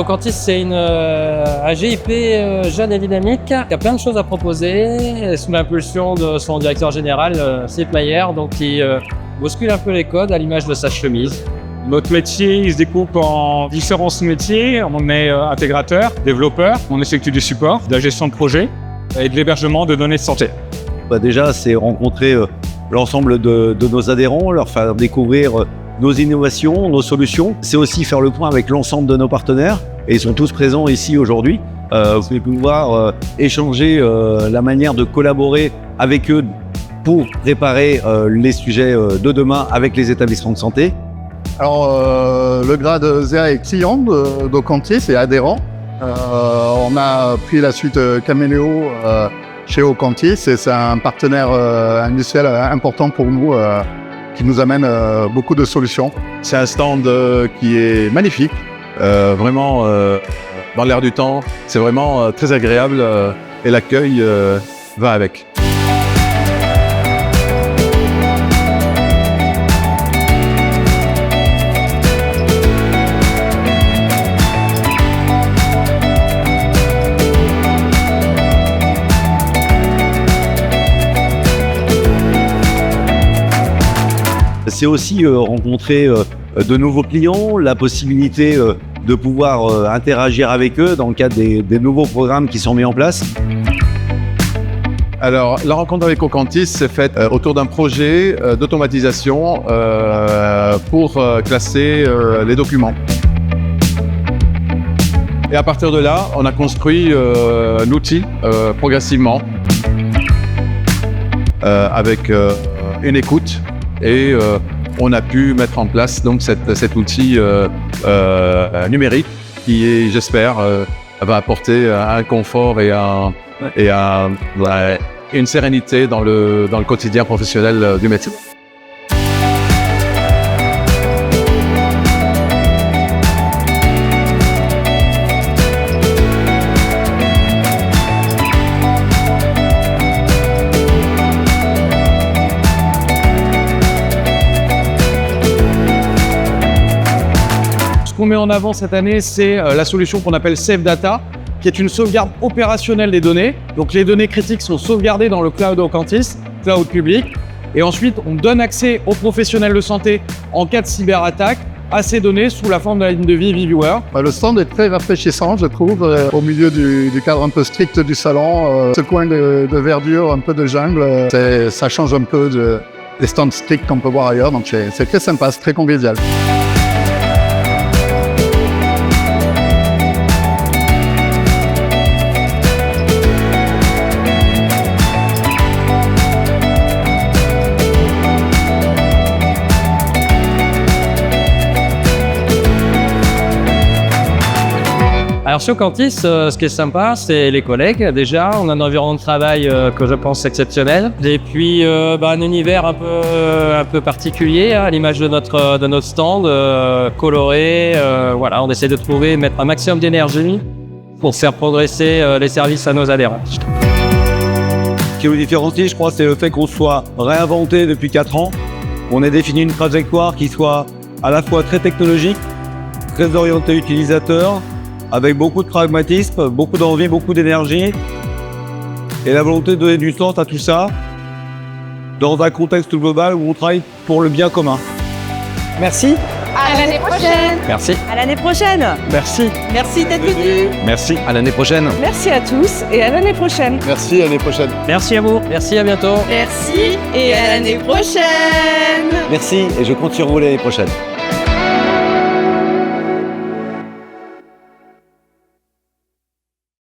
Cléocantis, c'est un GIP jeune et dynamique qui a plein de choses à proposer sous l'impulsion de son directeur général, Philippe Maillère, donc qui bouscule un peu les codes à l'image de sa chemise. Notre métier, il se découpe en différents sous-métiers. On est intégrateur, développeur, on effectue du support, de la gestion de projet et de l'hébergement de données de santé. Déjà, c'est rencontrer l'ensemble de nos adhérents, leur faire découvrir nos innovations, nos solutions. C'est aussi faire le point avec l'ensemble de nos partenaires et ils sont tous présents ici aujourd'hui. Vous allez pouvoir échanger la manière de collaborer avec eux pour préparer les sujets de demain avec les établissements de santé. Alors, le grade ZA est client d'Ocantis et adhérent. On a pris la suite Caméléo chez Ocantis et c'est un partenaire industriel important pour nous qui nous amène beaucoup de solutions. C'est un stand qui est magnifique, vraiment dans l'air du temps. C'est vraiment très agréable et l'accueil va avec. C'est aussi rencontrer de nouveaux clients, la possibilité de pouvoir interagir avec eux dans le cadre des nouveaux programmes qui sont mis en place. Alors, la rencontre avec Ocantis s'est faite autour d'un projet d'automatisation pour classer les documents. Et à partir de là, on a construit l'outil progressivement avec une écoute. Et on a pu mettre en place donc cet outil numérique qui, j'espère, va apporter un confort et une sérénité dans le quotidien professionnel du métier. Ce qu'on met en avant cette année, c'est la solution qu'on appelle Safe Data, qui est une sauvegarde opérationnelle des données. Donc les données critiques sont sauvegardées dans le cloud Ocantis, cloud public. Et ensuite, on donne accès aux professionnels de santé en cas de cyberattaque à ces données sous la forme de la ligne de vie Viewer. Le stand est très rafraîchissant, je trouve, au milieu du cadre un peu strict du salon. Ce coin de verdure, un peu de jungle, ça change un peu des stands stricts qu'on peut voir ailleurs. Donc c'est très sympa, c'est très convivial. Alors sur Ocantis, ce qui est sympa, c'est les collègues déjà. On a un environnement de travail que je pense exceptionnel. Et puis un univers un peu particulier, à l'image de notre stand, coloré. Voilà, on essaie de trouver, mettre un maximum d'énergie pour faire progresser les services à nos adhérents. Ce qui nous différencie, je crois, c'est le fait qu'on soit réinventé depuis 4 ans. On ait défini une trajectoire qui soit à la fois très technologique, très orientée utilisateur, avec beaucoup de pragmatisme, beaucoup d'envie, beaucoup d'énergie et la volonté de donner du sens à tout ça dans un contexte global où on travaille pour le bien commun. Merci. À l'année prochaine. Merci. À l'année prochaine. Merci. Merci d'être venu. Merci, à l'année prochaine. Merci à tous et à l'année prochaine. Merci, à l'année prochaine. Merci à vous. Merci, à bientôt. Merci et à l'année prochaine. Merci et je compte sur vous l'année prochaine.